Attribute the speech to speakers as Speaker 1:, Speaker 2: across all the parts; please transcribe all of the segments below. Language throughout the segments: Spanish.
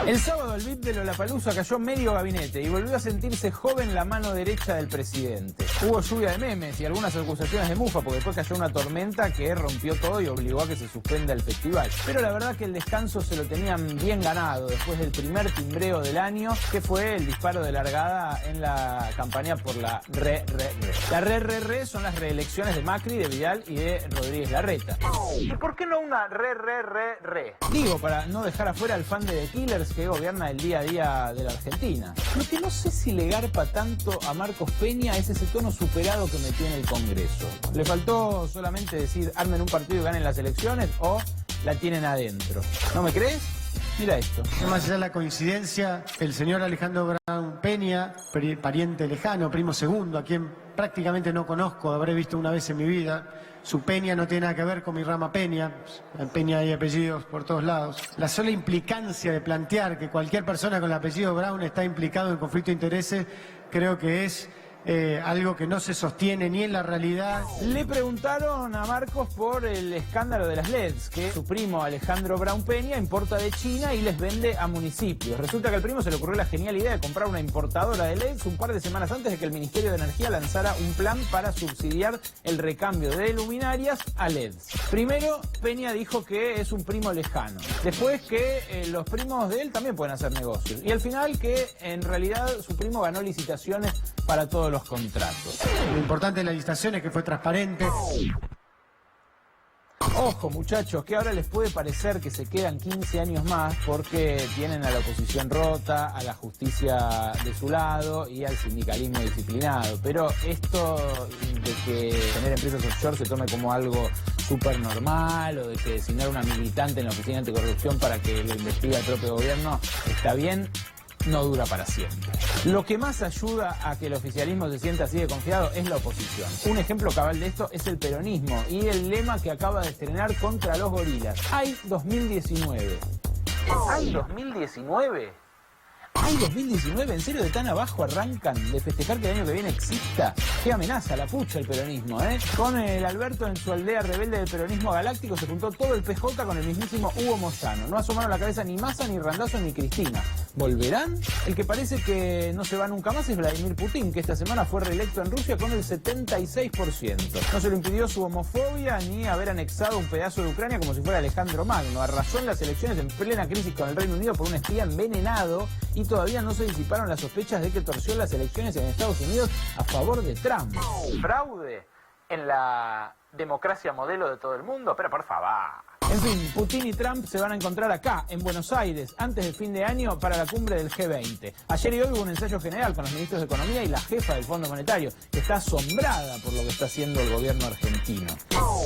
Speaker 1: El sábado el VIP de Lollapalooza cayó medio gabinete y volvió a sentirse joven la mano derecha del presidente. Hubo lluvia de memes y algunas acusaciones de mufa porque después cayó una tormenta que rompió todo y obligó a que se suspenda el festival. Pero la verdad que el descanso se lo tenían bien ganado después del primer timbreo del año, que fue el disparo de largada en la campaña por la re. La re son las reelecciones de Macri, de Vidal y de Rodríguez Larreta. ¿Y por qué no una re? Digo, para no dejar afuera al fan de The Killers que gobierna el día a día de la Argentina. Lo que no sé si le garpa tanto a Marcos Peña es ese tono superado que metió en el Congreso. Le faltó solamente decir armen un partido y ganen las elecciones o la tienen adentro. ¿No me crees? Mira esto.
Speaker 2: Más allá de la coincidencia, el señor Alejandro Brown Peña, pariente lejano, primo segundo, a quien prácticamente no conozco, habré visto una vez en mi vida. Su Peña no tiene nada que ver con mi rama Peña. En Peña hay apellidos por todos lados. La sola implicancia de plantear que cualquier persona con el apellido Brown está implicado en conflicto de intereses, creo que es algo que no se sostiene ni en la realidad.
Speaker 1: Le preguntaron a Marcos por el escándalo de las LEDs, que su primo Alejandro Brown Peña importa de China y les vende a municipios. Resulta que al primo se le ocurrió la genial idea de comprar una importadora de LEDs un par de semanas antes de que el Ministerio de Energía lanzara un plan para subsidiar el recambio de luminarias a LEDs. Primero, Peña dijo que es un primo lejano. Después que los primos de él también pueden hacer negocios. Y al final que en realidad su primo ganó licitaciones para todos los contratos.
Speaker 2: Lo importante de la licitación es que fue transparente.
Speaker 1: Ojo muchachos, que ahora les puede parecer que se quedan 15 años más porque tienen a la oposición rota, a la justicia de su lado y al sindicalismo disciplinado. Pero esto de que tener empresas offshore se tome como algo súper normal o de que designar una militante en la oficina anticorrupción para que lo investigue el propio gobierno está bien, no dura para siempre. Lo que más ayuda a que el oficialismo se sienta así de confiado es la oposición. Un ejemplo cabal de esto es el peronismo y el lema que acaba de estrenar contra los gorilas. ¡Ay 2019! ¿Hay 2019? ¿Hay 2019? ¿En serio de tan abajo arrancan de festejar que el año que viene exista? ¡Qué amenaza, la pucha el peronismo, eh! Con el Alberto en su aldea rebelde del peronismo galáctico se juntó todo el PJ con el mismísimo Hugo Moyano. No asomaron la cabeza ni Massa, ni Randazzo, ni Cristina. ¿Volverán? El que parece que no se va nunca más es Vladimir Putin, que esta semana fue reelecto en Rusia con el 76%. No se lo impidió su homofobia ni haber anexado un pedazo de Ucrania como si fuera Alejandro Magno. Arrasó en las elecciones en plena crisis con el Reino Unido por un espía envenenado y todavía no se disiparon las sospechas de que torció las elecciones en Estados Unidos a favor de Trump. ¿Fraude en la democracia modelo de todo el mundo? Pero por favor. En fin, Putin y Trump se van a encontrar acá, en Buenos Aires, antes del fin de año para la cumbre del G20. Ayer y hoy hubo un ensayo general con los ministros de Economía y la jefa del Fondo Monetario, que está asombrada por lo que está haciendo el gobierno argentino.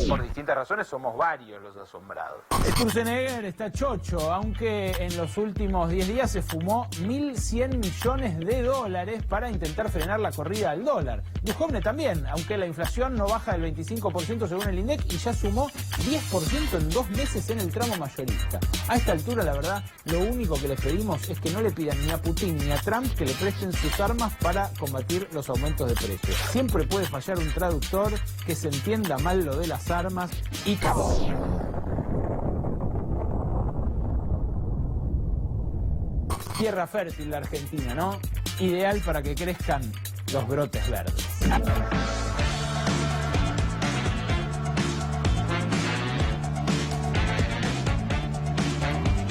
Speaker 1: Por distintas razones somos varios los asombrados. Sturzenegger está chocho, aunque en los últimos 10 días se fumó 1.100 millones de dólares para intentar frenar la corrida al dólar. Duhovne también, aunque la inflación no baja del 25% según el INDEC y ya sumó 10% en 2 meses en el tramo mayorista. A esta altura, la verdad, lo único que les pedimos es que no le pidan ni a Putin ni a Trump que le presten sus armas para combatir los aumentos de precios. Siempre puede fallar un traductor, que se entienda mal lo de las armas y acabó. Tierra fértil la Argentina, ¿no? Ideal para que crezcan los brotes verdes.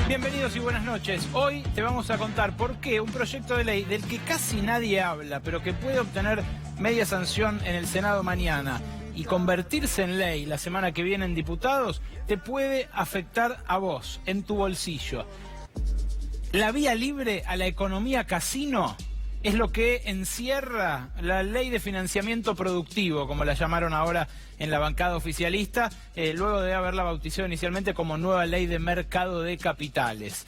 Speaker 1: Bienvenidos y buenas noches. Hoy te vamos a contar por qué un proyecto de ley del que casi nadie habla, pero que puede obtener media sanción en el Senado mañana y convertirse en ley la semana que viene en diputados, te puede afectar a vos, en tu bolsillo. La vía libre a la economía casino es lo que encierra la ley de financiamiento productivo, como la llamaron ahora en la bancada oficialista, luego de haberla bautizado inicialmente como nueva ley de mercado de capitales.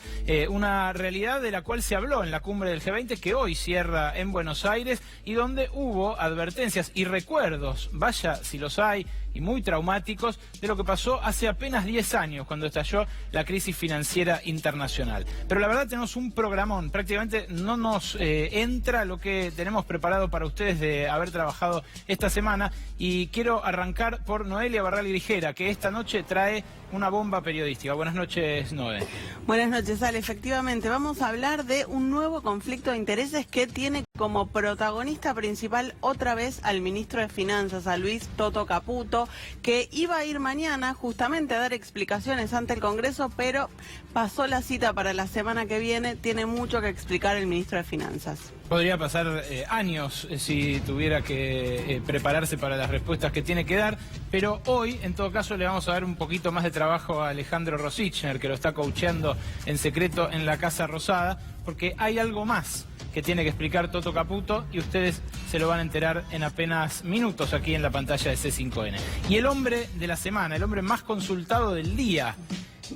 Speaker 1: Una realidad de la cual se habló en la cumbre del G20 que hoy cierra en Buenos Aires y donde hubo advertencias y recuerdos, vaya si los hay, y muy traumáticos, de lo que pasó hace apenas 10 años cuando estalló la crisis financiera internacional. Pero la verdad tenemos un programón, prácticamente no nos entra lo que tenemos preparado para ustedes de haber trabajado esta semana y quiero arrancar arrancar por Noelia Barral Grijera, que esta noche trae una bomba periodística. Buenas noches, Noé.
Speaker 3: Buenas noches, Ale. Efectivamente, vamos a hablar de un nuevo conflicto de intereses que tiene como protagonista principal otra vez al ministro de Finanzas, a Luis Toto Caputo, que iba a ir mañana justamente a dar explicaciones ante el Congreso, pero pasó la cita para la semana que viene. Tiene mucho que explicar el ministro de Finanzas.
Speaker 1: Podría pasar años si tuviera que prepararse para las respuestas que tiene que dar, pero hoy, en todo caso, le vamos a dar un poquito más de trabajo a Alejandro Rosichner, que lo está coacheando en secreto en la Casa Rosada, porque hay algo más que tiene que explicar Toto Caputo y ustedes se lo van a enterar en apenas minutos aquí en la pantalla de C5N. Y el hombre de la semana, el hombre más consultado del día,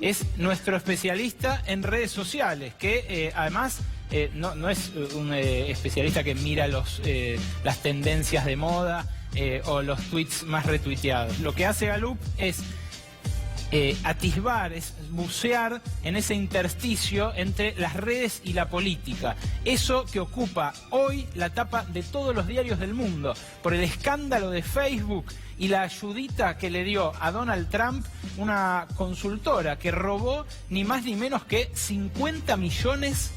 Speaker 1: es nuestro especialista en redes sociales, que además no es un especialista que mira las tendencias de moda o los tweets más retuiteados. Lo que hace Gallup es atisbar, es bucear en ese intersticio entre las redes y la política. Eso que ocupa hoy la tapa de todos los diarios del mundo, por el escándalo de Facebook y la ayudita que le dio a Donald Trump una consultora que robó ni más ni menos que 50 millones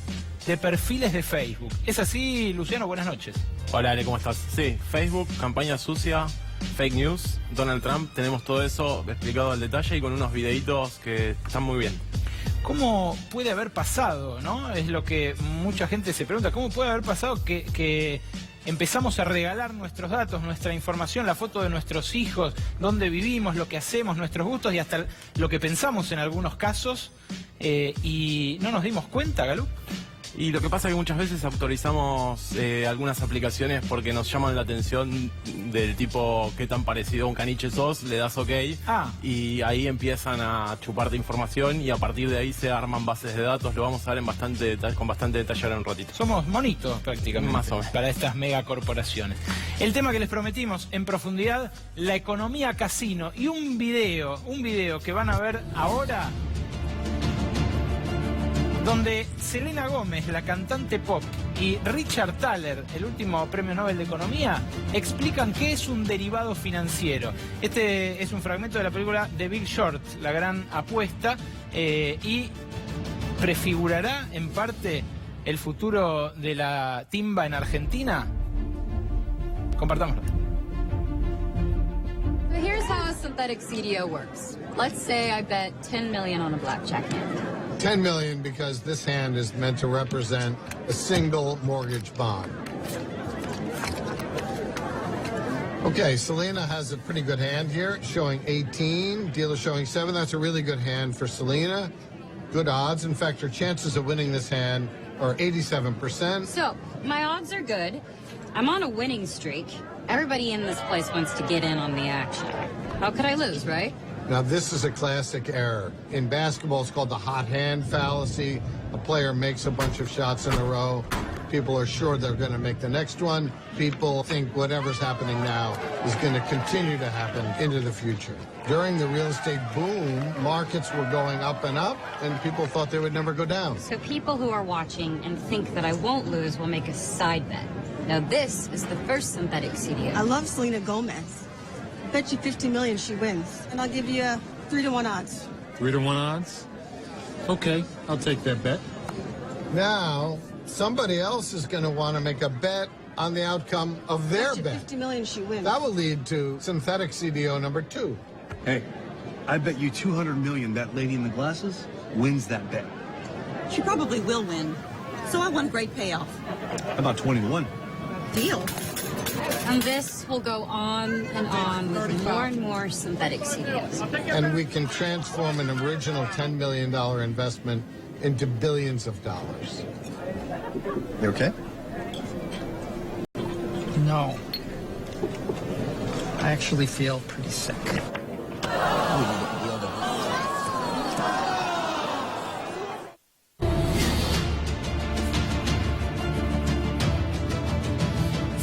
Speaker 1: de perfiles de Facebook. ¿Es así, Luciano? Buenas noches.
Speaker 4: Hola, Ale, ¿cómo estás? Sí, Facebook, campaña sucia, fake news, Donald Trump, tenemos todo eso explicado al detalle y con unos videitos que están muy bien.
Speaker 1: ¿Cómo puede haber pasado, no? Es lo que mucha gente se pregunta. ¿Cómo puede haber pasado que empezamos a regalar nuestros datos, nuestra información, la foto de nuestros hijos, dónde vivimos, lo que hacemos, nuestros gustos y hasta lo que pensamos en algunos casos y no nos dimos cuenta, Galú?
Speaker 4: Y lo que pasa es que muchas veces autorizamos algunas aplicaciones porque nos llaman la atención del tipo qué tan parecido a un caniche sos, le das OK y ahí empiezan a chuparte información y a partir de ahí se arman bases de datos. Lo vamos a ver con bastante detalle ahora en un ratito.
Speaker 1: Somos monitos prácticamente
Speaker 4: más o menos
Speaker 1: para estas megacorporaciones. El tema que les prometimos en profundidad, la economía casino y un video que van a ver ahora, donde Selena Gómez, la cantante pop, y Richard Thaler, el último premio Nobel de Economía, explican qué es un derivado financiero. Este es un fragmento de la película The Big Short, la gran apuesta, y prefigurará en parte el futuro de la timba en Argentina. Compartámoslo.
Speaker 5: So here's how a synthetic CDO works. Let's say I bet 10 million on a blackjack hand.
Speaker 6: 10 million because this hand is meant to represent a single mortgage bond. Okay, Selena has a pretty good hand here, showing 18, dealer showing 7. That's a really good hand for Selena. Good odds. In fact, her chances of winning this hand are 87%.
Speaker 5: So, my odds are good. I'm on a winning streak. Everybody in this place wants to get in on the action. How could I lose, right?
Speaker 6: Now, this is a classic error. In basketball, it's called the hot hand fallacy. A player makes a bunch of shots in a row. People are sure they're going to make the next one. People think whatever's happening now is going to continue to happen into the future. During the real estate boom, markets were going up, and people thought they would never go down.
Speaker 5: So people who are watching and think that I won't lose will make a side bet. Now, this is the first synthetic CDO.
Speaker 7: I love Selena Gomez. Bet you 50 million she wins, and I'll give you 3-to-1 odds.
Speaker 6: 3-to-1 odds? Okay, I'll take that bet. Now, somebody else is going to want to make a bet on the outcome of their
Speaker 7: bet. 50 million she wins.
Speaker 6: That will lead to synthetic CDO number 2.
Speaker 8: Hey, I bet you 200 million that lady in the glasses wins that bet.
Speaker 7: She probably will win, so I want a great payoff.
Speaker 8: How about 20-to-1?
Speaker 7: Deal.
Speaker 5: And this will go on with more and more synthetic CDOs.
Speaker 6: And we can transform an original $10 million investment into billions of dollars.
Speaker 8: You okay?
Speaker 9: No. I actually feel pretty sick.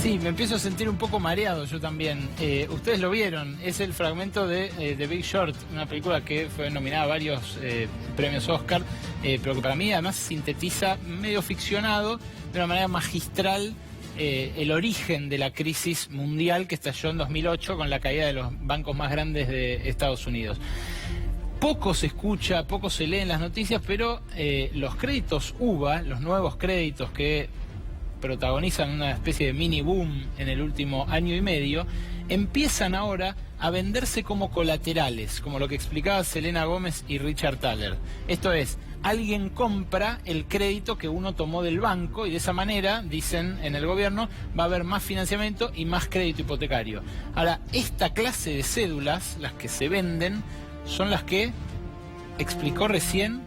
Speaker 1: Sí, me empiezo a sentir un poco mareado yo también. Ustedes lo vieron, es el fragmento de The Big Short, una película que fue nominada a varios premios Oscar, pero que para mí además sintetiza medio ficcionado de una manera magistral
Speaker 10: el origen de la crisis mundial que estalló en 2008 con la caída de los bancos más grandes de Estados Unidos. Poco se escucha, poco se lee en las noticias, pero los créditos UVA, los nuevos créditos que protagonizan una especie de mini boom en el último año y medio, empiezan ahora a venderse como colaterales, como lo que explicaba Selena Gómez y Richard Thaler. Esto es, alguien compra el crédito que uno tomó del banco y de esa manera, dicen en el gobierno, va a haber más financiamiento y más crédito hipotecario. Ahora, esta clase de cédulas, las que se venden, son las que explicó recién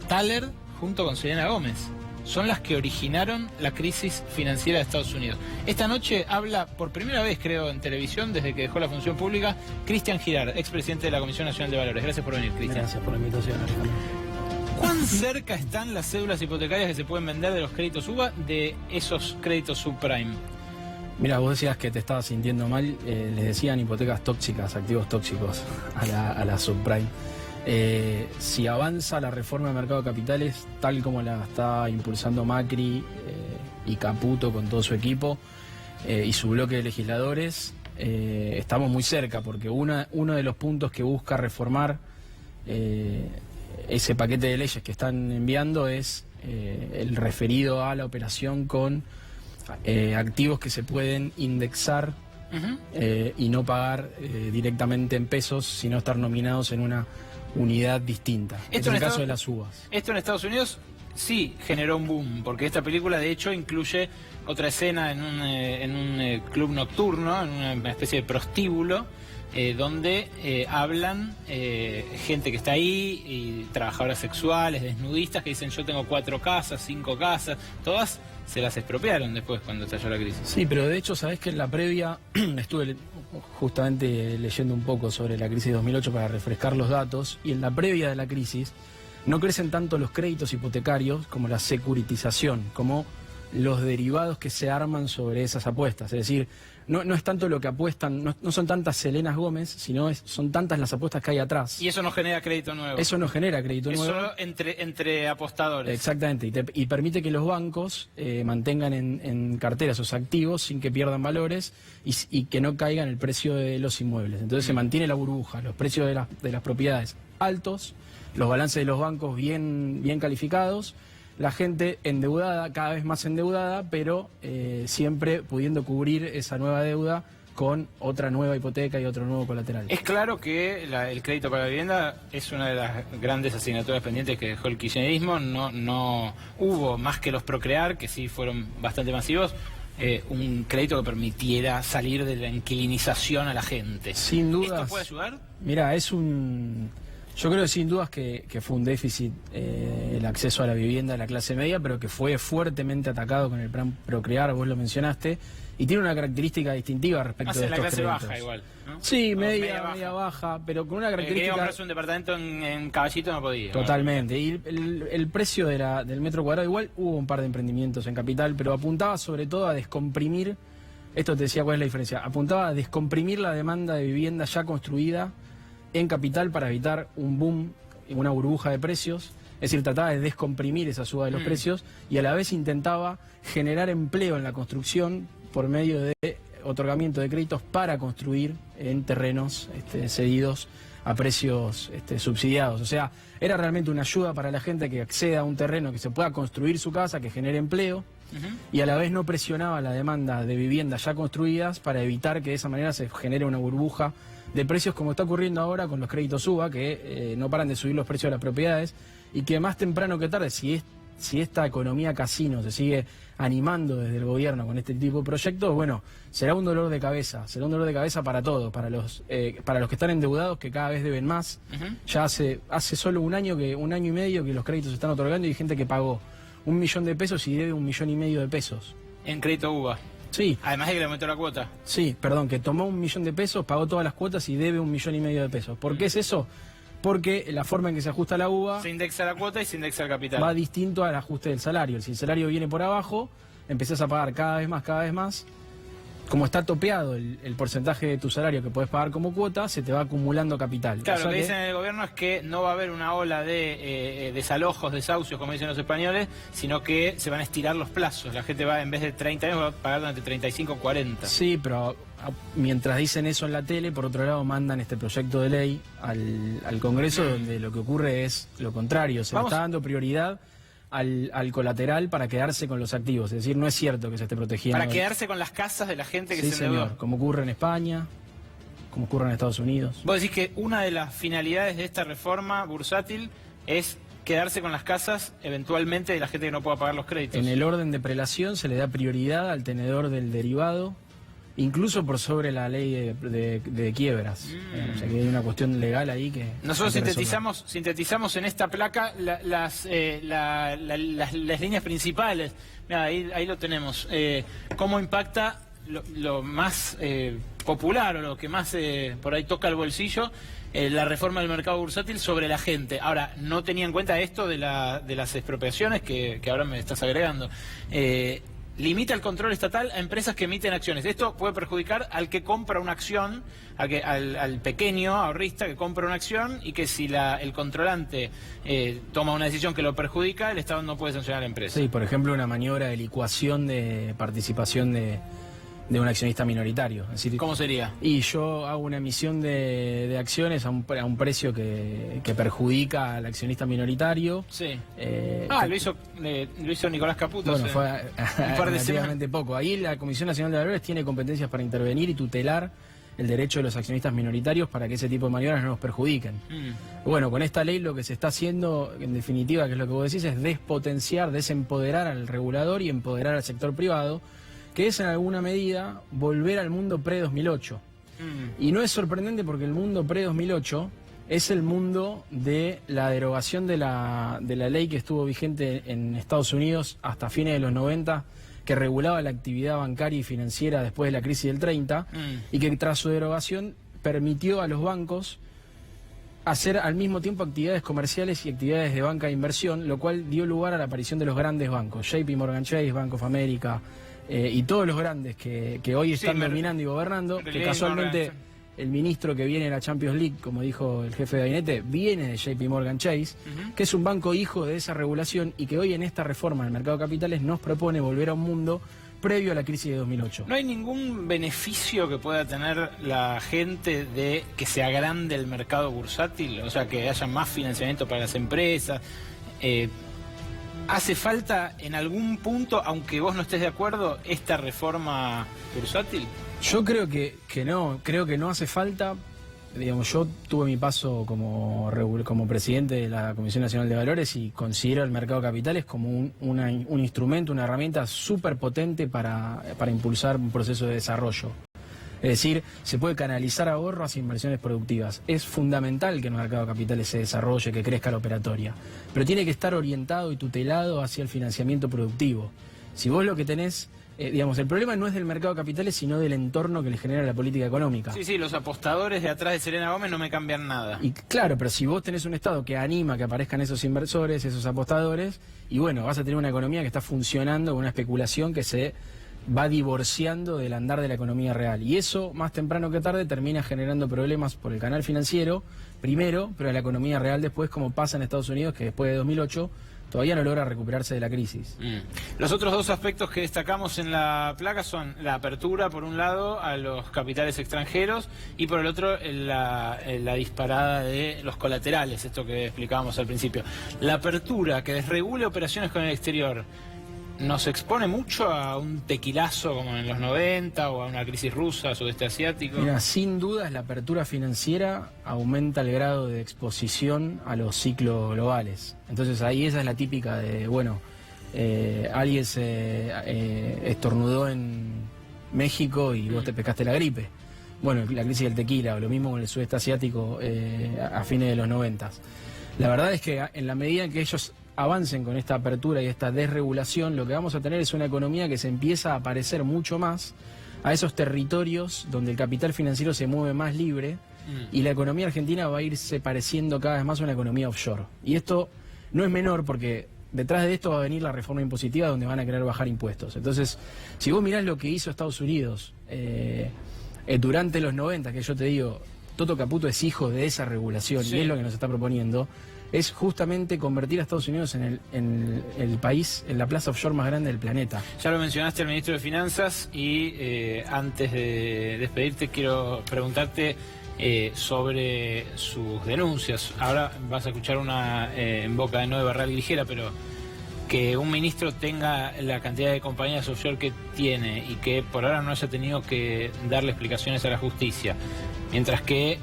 Speaker 10: Thaler junto con Selena Gómez. Son las que originaron la crisis financiera de Estados Unidos. Esta noche habla por primera vez, creo, en televisión, desde que dejó la función pública, Cristian Girard, expresidente de la Comisión Nacional de Valores. Gracias por venir, Cristian.
Speaker 11: Gracias por la invitación, Alejandro.
Speaker 10: ¿Cuán cerca están las cédulas hipotecarias que se pueden vender de los créditos UVA de esos créditos subprime?
Speaker 11: Mira, vos decías que te estabas sintiendo mal, les decían hipotecas tóxicas, activos tóxicos a la subprime. Si avanza la reforma del mercado de capitales tal como la está impulsando Macri y Caputo con todo su equipo y su bloque de legisladores, estamos muy cerca, porque uno de los puntos que busca reformar ese paquete de leyes que están enviando es el referido a la operación con activos que se pueden indexar y no pagar directamente en pesos, sino estar nominados en una unidad distinta.
Speaker 10: Esto
Speaker 11: es el caso de las uvas.
Speaker 10: Esto en Estados Unidos sí generó un boom, porque esta película de hecho incluye otra escena en un club nocturno, en una especie de prostíbulo, donde hablan gente que está ahí, y trabajadoras sexuales, desnudistas, que dicen yo tengo 4 casas, 5 casas, todas se las expropiaron después cuando estalló la crisis.
Speaker 11: Sí, pero de hecho, sabés que en la previa estuve justamente leyendo un poco sobre la crisis de 2008 para refrescar los datos, y en la previa de la crisis no crecen tanto los créditos hipotecarios como la securitización, como los derivados que se arman sobre esas apuestas. Es decir, no es tanto lo que apuestan, no son tantas Selenas Gómez, sino son tantas las apuestas que hay atrás.
Speaker 10: Y eso no genera crédito nuevo.
Speaker 11: Eso no genera crédito nuevo.
Speaker 10: Solo entre apostadores.
Speaker 11: Exactamente, y permite que los bancos mantengan en cartera esos activos sin que pierdan valores y que no caiga en el precio de los inmuebles. Entonces se mantiene la burbuja, los precios de las propiedades altos, los balances de los bancos bien calificados, la gente endeudada, cada vez más endeudada, pero siempre pudiendo cubrir esa nueva deuda con otra nueva hipoteca y otro nuevo colateral.
Speaker 10: Es claro que el crédito para la vivienda es una de las grandes asignaturas pendientes que dejó el kirchnerismo. No hubo, más que los Procrear, que sí fueron bastante masivos, un crédito que permitiera salir de la inquilinización a la gente.
Speaker 11: Sin dudas.
Speaker 10: ¿Esto puede ayudar?
Speaker 11: Mira, yo creo que sin dudas que fue un déficit el acceso a la vivienda de la clase media, pero que fue fuertemente atacado con el plan Procrear, vos lo mencionaste, y tiene una característica distintiva respecto de estos créditos.
Speaker 10: La clase baja igual, ¿no?
Speaker 11: Sí, media baja, pero con una característica...
Speaker 10: Quería comprarse un departamento en Caballito, no podía.
Speaker 11: Totalmente, y el precio del metro cuadrado, igual hubo un par de emprendimientos en Capital, pero apuntaba sobre todo a descomprimir, esto te decía cuál es la diferencia, apuntaba a descomprimir la demanda de vivienda ya construida en Capital para evitar un boom, una burbuja de precios. Es decir, trataba de descomprimir esa suba de los precios y a la vez intentaba generar empleo en la construcción por medio de otorgamiento de créditos para construir en terrenos cedidos a precios subsidiados. O sea, era realmente una ayuda para la gente que acceda a un terreno, que se pueda construir su casa, que genere empleo, y a la vez no presionaba la demanda de viviendas ya construidas para evitar que de esa manera se genere una burbuja de precios, como está ocurriendo ahora con los créditos UVA, que no paran de subir los precios de las propiedades, y que más temprano que tarde, si esta economía casino se sigue animando desde el gobierno con este tipo de proyectos, bueno, será un dolor de cabeza para todos, para los que están endeudados, que cada vez deben más. Ya hace solo un año y medio que los créditos se están otorgando y hay gente que pagó 1 millón de pesos y debe 1,5 millones de pesos.
Speaker 10: En crédito UVA.
Speaker 11: Sí.
Speaker 10: Además de que le aumentó la cuota.
Speaker 11: Sí, perdón, que tomó 1 millón de pesos, pagó todas las cuotas y debe 1,5 millones de pesos. ¿Por qué es eso? Porque la forma en que se ajusta la UVA...
Speaker 10: Se indexa la cuota y se indexa el capital.
Speaker 11: Va distinto al ajuste del salario. Si el salario viene por abajo, empezás a pagar cada vez más, como está topeado el porcentaje de tu salario que puedes pagar como cuota, se te va acumulando capital.
Speaker 10: Claro,
Speaker 11: o sea
Speaker 10: lo que dicen en el gobierno es que no va a haber una ola de desalojos, desahucios, como dicen los españoles, sino que se van a estirar los plazos. La gente va, en vez de 30 años, va a pagar durante 35 o 40.
Speaker 11: Sí, pero mientras dicen eso en la tele, por otro lado mandan este proyecto de ley al Congreso, donde lo que ocurre es lo contrario. Se le está dando prioridad al colateral para quedarse con los activos. Es decir, no es cierto que se esté protegiendo.
Speaker 10: Para quedarse con las casas de la gente que
Speaker 11: sí,
Speaker 10: se endeudó.
Speaker 11: señor, como ocurre en España, como ocurre en Estados Unidos.
Speaker 10: Vos decís que una de las finalidades de esta reforma bursátil es quedarse con las casas eventualmente de la gente que no pueda pagar los créditos.
Speaker 11: En el orden de prelación se le da prioridad al tenedor del derivado, incluso por sobre la ley de quiebras. O sea que hay una cuestión legal ahí que...
Speaker 10: Nosotros sintetizamos en esta placa las líneas principales. Mirá, ahí lo tenemos. Cómo impacta lo más popular o lo que más por ahí toca el bolsillo, la reforma del mercado bursátil sobre la gente. Ahora, no tenía en cuenta esto de las expropiaciones que ahora me estás agregando. Limita el control estatal a empresas que emiten acciones. Esto puede perjudicar al que compra una acción, al pequeño ahorrista que compra una acción, y que si el controlante toma una decisión que lo perjudica, el Estado no puede sancionar a la empresa.
Speaker 11: Sí, por ejemplo, una maniobra de licuación de participación de un accionista minoritario. Es decir,
Speaker 10: ¿cómo sería?
Speaker 11: Y yo hago una emisión de acciones a un precio que perjudica al accionista minoritario.
Speaker 10: Sí. Lo hizo Nicolás Caputo.
Speaker 11: Bueno, fue
Speaker 10: un par de
Speaker 11: relativamente poco. Ahí la Comisión Nacional de Valores tiene competencias para intervenir y tutelar el derecho de los accionistas minoritarios para que ese tipo de maniobras no nos perjudiquen. Bueno, con esta ley lo que se está haciendo, en definitiva, que es lo que vos decís, es despotenciar, desempoderar al regulador y empoderar al sector privado, que es en alguna medida volver al mundo pre-2008. Y no es sorprendente porque el mundo pre-2008 es el mundo de la derogación de la ley que estuvo vigente en Estados Unidos hasta fines de los 90, que regulaba la actividad bancaria y financiera después de la crisis del 30, y que tras su derogación permitió a los bancos hacer al mismo tiempo actividades comerciales y actividades de banca de inversión, lo cual dio lugar a la aparición de los grandes bancos, JP Morgan Chase, Bank of America, y todos los grandes que hoy están dominando y gobernando, que casualmente el ministro que viene de la Champions League, como dijo el jefe de gabinete, viene de JP Morgan Chase, que es un banco hijo de esa regulación y que hoy en esta reforma del mercado de capitales nos propone volver a un mundo previo a la crisis de 2008.
Speaker 10: ¿No hay ningún beneficio que pueda tener la gente de que se agrande el mercado bursátil? O sea, que haya más financiamiento para las empresas. ¿Hace falta en algún punto, aunque vos no estés de acuerdo, esta reforma bursátil?
Speaker 11: Yo creo que no hace falta. Digamos, yo tuve mi paso como presidente de la Comisión Nacional de Valores y considero el mercado de capitales como un instrumento, una herramienta súper potente para impulsar un proceso de desarrollo. Es decir, se puede canalizar ahorro hacia inversiones productivas. Es fundamental que el mercado de capitales se desarrolle, que crezca la operatoria, pero tiene que estar orientado y tutelado hacia el financiamiento productivo. Si vos lo que tenés, digamos, el problema no es del mercado de capitales, sino del entorno que le genera la política económica.
Speaker 10: Sí, los apostadores de atrás de Selena Gómez no me cambian nada.
Speaker 11: Y claro, pero si vos tenés un Estado que anima que aparezcan esos inversores, esos apostadores, y bueno, vas a tener una economía que está funcionando con una especulación que se va divorciando del andar de la economía real. Y eso, más temprano que tarde, termina generando problemas por el canal financiero, primero, pero la economía real después, como pasa en Estados Unidos, que después de 2008 todavía no logra recuperarse de la crisis.
Speaker 10: Los otros dos aspectos que destacamos en la placa son la apertura, por un lado, a los capitales extranjeros, y por el otro, la disparada de los colaterales, esto que explicábamos al principio. La apertura, que desregule operaciones con el exterior, ¿nos expone mucho a un tequilazo como en los 90 o a una crisis rusa, sudeste asiático?
Speaker 11: Mira, sin dudas la apertura financiera aumenta el grado de exposición a los ciclos globales. Entonces ahí esa es la típica de, bueno, alguien se estornudó en México y vos te pescaste la gripe. Bueno, la crisis del tequila, o lo mismo con el sudeste asiático a fines de los 90. La verdad es que en la medida en que ellos avancen con esta apertura y esta desregulación, lo que vamos a tener es una economía que se empieza a parecer mucho más a esos territorios donde el capital financiero se mueve más libre, y la economía argentina va a irse pareciendo cada vez más a una economía offshore. Y esto no es menor porque detrás de esto va a venir la reforma impositiva donde van a querer bajar impuestos. Entonces, si vos mirás lo que hizo Estados Unidos durante los 90, que yo te digo, Toto Caputo es hijo de esa regulación y es lo que nos está proponiendo, es justamente convertir a Estados Unidos en el país, en la plaza offshore más grande del planeta.
Speaker 10: Ya lo mencionaste al ministro de Finanzas y antes de despedirte quiero preguntarte sobre sus denuncias. Ahora vas a escuchar una en boca de Noé Barral Grijera, pero que un ministro tenga la cantidad de compañías offshore que tiene y que por ahora no haya tenido que darle explicaciones a la justicia, mientras que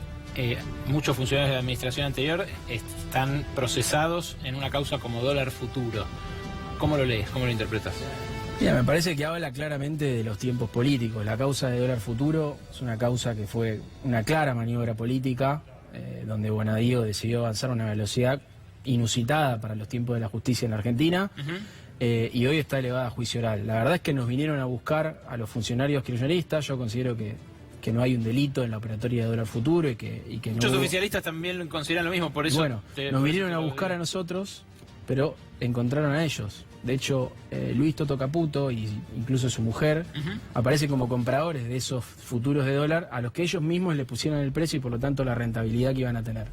Speaker 10: muchos funcionarios de la administración anterior están procesados en una causa como dólar futuro. ¿Cómo lo lees? ¿Cómo lo interpretas?
Speaker 11: Mira, me parece que habla claramente de los tiempos políticos. La causa de dólar futuro es una causa que fue una clara maniobra política, donde Bonadío decidió avanzar a una velocidad inusitada para los tiempos de la justicia en la Argentina, y hoy está elevada a juicio oral. La verdad es que nos vinieron a buscar a los funcionarios kirchneristas. Yo considero que no hay un delito en la operatoria de dólar futuro y que no
Speaker 10: muchos oficialistas también lo consideran lo mismo, por eso...
Speaker 11: Bueno, nos vinieron a buscar a nosotros, pero encontraron a ellos. De hecho, Luis Toto Caputo e incluso su mujer aparecen como compradores de esos futuros de dólar a los que ellos mismos le pusieron el precio y por lo tanto la rentabilidad que iban a tener.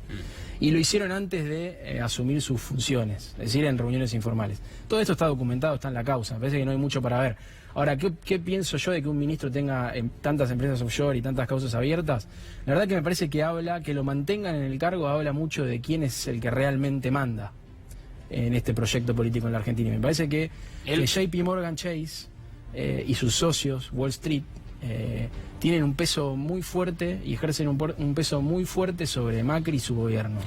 Speaker 11: Y lo hicieron antes de asumir sus funciones, es decir, en reuniones informales. Todo esto está documentado, está en la causa, me parece que no hay mucho para ver. Ahora, ¿qué pienso yo de que un ministro tenga tantas empresas offshore y tantas causas abiertas? La verdad que me parece que que lo mantengan en el cargo habla mucho de quién es el que realmente manda en este proyecto político en la Argentina. Y me parece que JP Morgan Chase y sus socios, Wall Street, tienen un peso muy fuerte y ejercen un peso muy fuerte sobre Macri y su gobierno.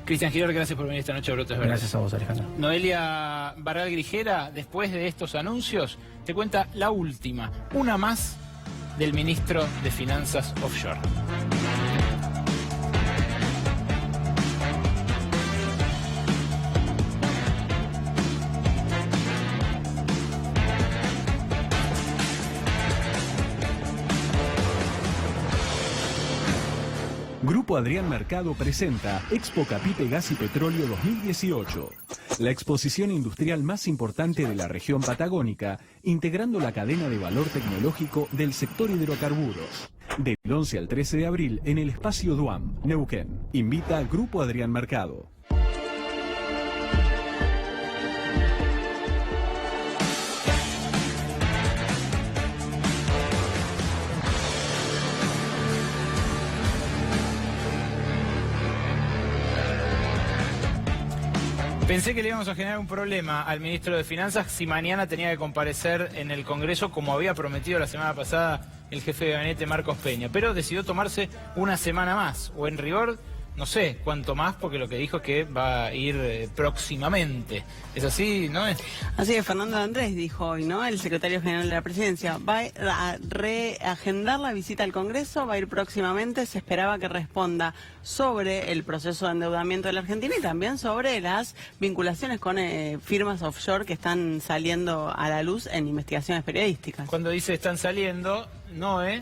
Speaker 10: Cristian Girón, gracias por venir esta noche a Brotes Verdes.
Speaker 11: Gracias a vos, Alejandro.
Speaker 10: Noelia Barral Grijera, después de estos anuncios, te cuenta la última, una más del ministro de Finanzas offshore.
Speaker 12: Grupo Adrián Mercado presenta Expo Capipe Gas y Petróleo 2018, la exposición industrial más importante de la región patagónica, integrando la cadena de valor tecnológico del sector hidrocarburos. Del 11 al 13 de abril en el Espacio Duam, Neuquén. Invita Grupo Adrián Mercado.
Speaker 10: Pensé que le íbamos a generar un problema al ministro de Finanzas si mañana tenía que comparecer en el Congreso como había prometido la semana pasada el jefe de gabinete Marcos Peña, pero decidió tomarse una semana más, o en rigor, no sé cuánto más, porque lo que dijo es que va a ir próximamente. ¿Es así, no es?
Speaker 3: Así es, Fernando Andrés dijo hoy, ¿no? El secretario general de la Presidencia va a reagendar la visita al Congreso, va a ir próximamente. Se esperaba que responda sobre el proceso de endeudamiento de la Argentina y también sobre las vinculaciones con firmas offshore que están saliendo a la luz en investigaciones periodísticas.
Speaker 10: Cuando dice están saliendo, Noé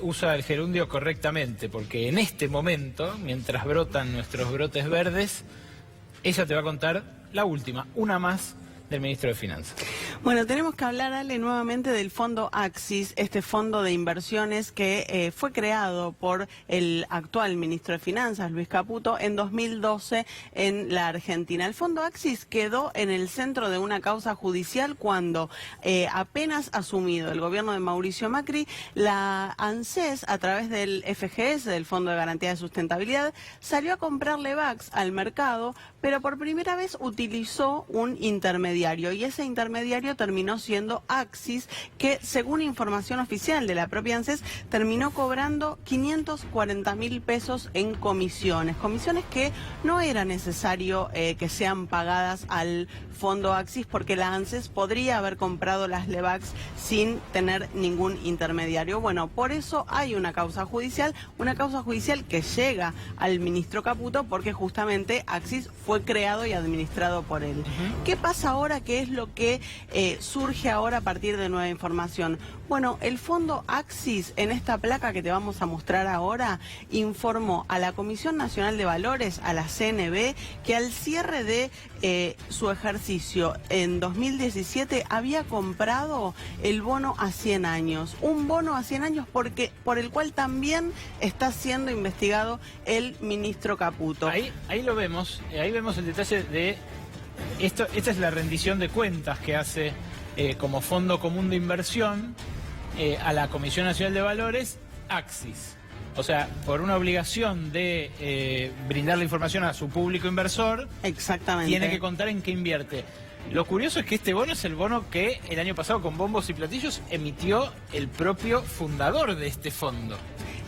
Speaker 10: usa el gerundio correctamente, porque en este momento, mientras brotan nuestros brotes verdes, ella te va a contar la última, una más del ministro de Finanzas.
Speaker 3: Bueno, tenemos que hablar, Ale, nuevamente del fondo Axis, este fondo de inversiones que fue creado por el actual ministro de Finanzas, Luis Caputo, en 2012 en la Argentina. El fondo Axis quedó en el centro de una causa judicial cuando apenas asumido el gobierno de Mauricio Macri, la ANSES, a través del FGS, del Fondo de Garantía de Sustentabilidad, salió a comprarle VAX al mercado, pero por primera vez utilizó un intermediario, y ese intermediario terminó siendo Axis, que según información oficial de la propia ANSES terminó cobrando 540.000 pesos en comisiones que no era necesario que sean pagadas al fondo Axis, porque la ANSES podría haber comprado las LEVAX sin tener ningún intermediario. Bueno, por eso hay una causa judicial que llega al ministro Caputo, porque justamente Axis fue creado y administrado por él. ¿Qué pasa ahora ahora, ¿qué es lo que surge ahora a partir de nueva información? Bueno, el fondo Axis, en esta placa que te vamos a mostrar ahora, informó a la Comisión Nacional de Valores, a la CNV, que al cierre de su ejercicio en 2017 había comprado el bono a 100 años. Un bono a 100 años por el cual también está siendo investigado el ministro Caputo.
Speaker 10: Ahí lo vemos, ahí vemos el detalle de esto. Esta es la rendición de cuentas que hace como Fondo Común de Inversión a la Comisión Nacional de Valores, Axis. O sea, por una obligación de brindar la información a su público inversor,
Speaker 3: exactamente,
Speaker 10: tiene que contar en qué invierte. Lo curioso es que este bono es el bono que el año pasado, con bombos y platillos, emitió el propio fundador de este fondo.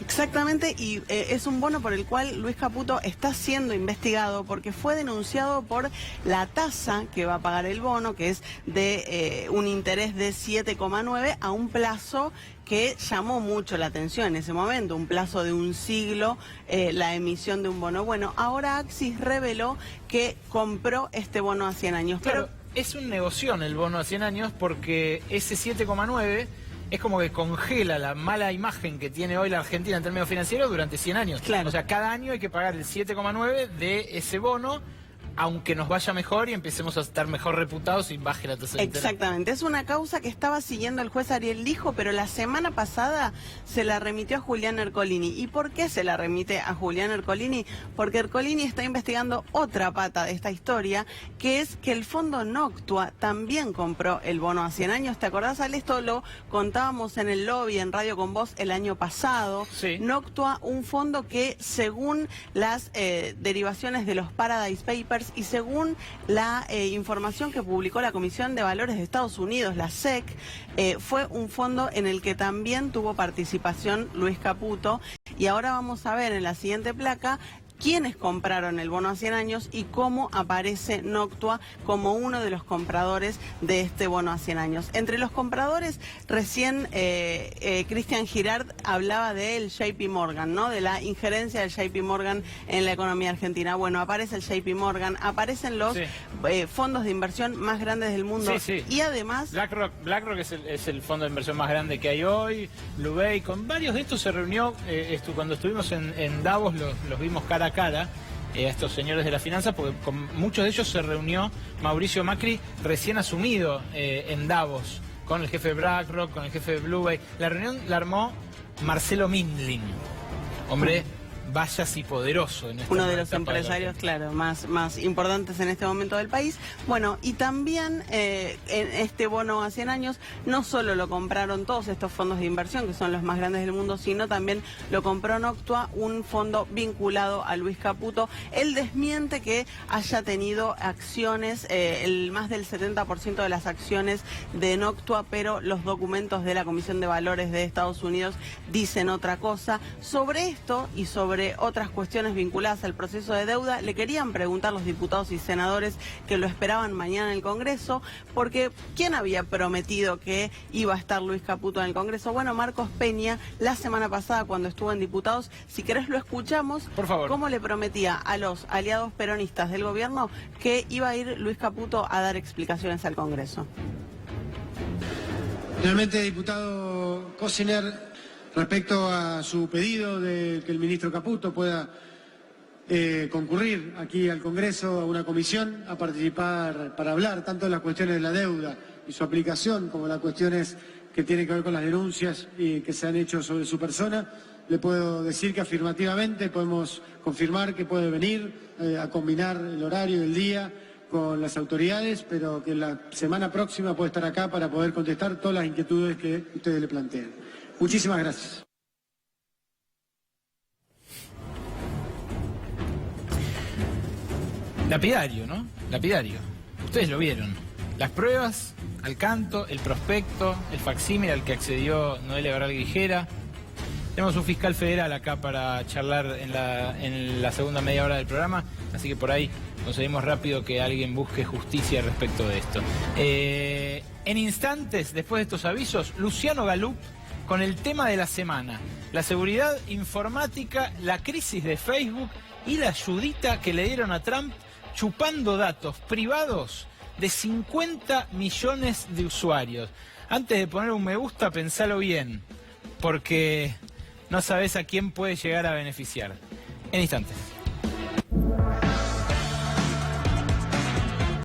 Speaker 3: Exactamente, y es un bono por el cual Luis Caputo está siendo investigado porque fue denunciado por la tasa que va a pagar el bono, que es de un interés de 7,9 a un plazo que llamó mucho la atención en ese momento, un plazo de un siglo, la emisión de un bono. Bueno, ahora Axis reveló que compró este bono a 100 años.
Speaker 10: Claro, es un negoción el bono a 100 años porque ese 7,9... es como que congela la mala imagen que tiene hoy la Argentina en términos financieros durante 100 años.
Speaker 3: Claro.
Speaker 10: O sea, cada año hay que pagar el 7,9 de ese bono, aunque nos vaya mejor y empecemos a estar mejor reputados y baje la tasa de interés.
Speaker 3: Exactamente, es una causa que estaba siguiendo el juez Ariel Lijo, pero la semana pasada se la remitió a Julián Ercolini. ¿Y por qué se la remite a Julián Ercolini? Porque Ercolini está investigando otra pata de esta historia, que es que el fondo Noctua también compró el bono a 100 años. ¿Te acordás, Ale? Esto lo contábamos en el lobby, en Radio con Vos, el año pasado.
Speaker 10: Sí.
Speaker 3: Noctua, un fondo que, según las derivaciones de los Paradise Papers y según la información que publicó la Comisión de Valores de Estados Unidos, la SEC, fue un fondo en el que también tuvo participación Luis Caputo. Y ahora vamos a ver en la siguiente placa quiénes compraron el bono a 100 años y cómo aparece Noctua como uno de los compradores de este bono a 100 años. Entre los compradores, recién Cristian Girard hablaba del JP Morgan, ¿no? De la injerencia del JP Morgan en la economía argentina. Bueno, aparece el JP Morgan, aparecen los fondos de inversión más grandes del mundo.
Speaker 10: Sí.
Speaker 3: Y además...
Speaker 10: BlackRock es el fondo de inversión más grande que hay hoy. Blue Bay, con varios de estos se reunió, cuando estuvimos en Davos los vimos cara a cara a estos señores de la finanza, porque con muchos de ellos se reunió Mauricio Macri recién asumido en Davos, con el jefe de BlackRock, con el jefe de Blue Bay. La reunión la armó Marcelo Mindlin, hombre vayas y poderoso en esta
Speaker 3: uno de los empresarios, claro, más importantes en este momento del país. Bueno, y también en este bono a 100 años no solo lo compraron todos estos fondos de inversión, que son los más grandes del mundo, sino también lo compró Noctua, un fondo vinculado a Luis Caputo. Él desmiente que haya tenido acciones, más del 70% de las acciones de Noctua, pero los documentos de la Comisión de Valores de Estados Unidos dicen otra cosa. Sobre esto y sobre otras cuestiones vinculadas al proceso de deuda, le querían preguntar los diputados y senadores que lo esperaban mañana en el Congreso, porque ¿quién había prometido que iba a estar Luis Caputo en el Congreso? Bueno, Marcos Peña, la semana pasada cuando estuvo en diputados, si querés lo escuchamos,
Speaker 10: por favor,
Speaker 3: cómo le prometía a los aliados peronistas del gobierno que iba a ir Luis Caputo a dar explicaciones al Congreso.
Speaker 2: Finalmente, diputado Cosiner, respecto a su pedido de que el ministro Caputo pueda concurrir aquí al Congreso, a una comisión, a participar para hablar tanto de las cuestiones de la deuda y su aplicación, como las cuestiones que tienen que ver con las denuncias que se han hecho sobre su persona, le puedo decir que afirmativamente podemos confirmar que puede venir a combinar el horario del día con las autoridades, pero que la semana próxima puede estar acá para poder contestar todas las inquietudes que ustedes le plantean. Muchísimas gracias.
Speaker 10: Lapidario, ¿no? Lapidario. Ustedes lo vieron. Las pruebas al canto, el prospecto, el facsímil al que accedió Noelia Barral Guijera. Tenemos un fiscal federal acá para charlar en la segunda media hora del programa, así que por ahí conseguimos rápido que alguien busque justicia respecto de esto. En instantes, después de estos avisos, Luciano Galup con el tema de la semana: la seguridad informática, la crisis de Facebook y la ayudita que le dieron a Trump chupando datos privados de 50 millones de usuarios. Antes de poner un me gusta, pensalo bien, porque no sabés a quién puede llegar a beneficiar. En instantes.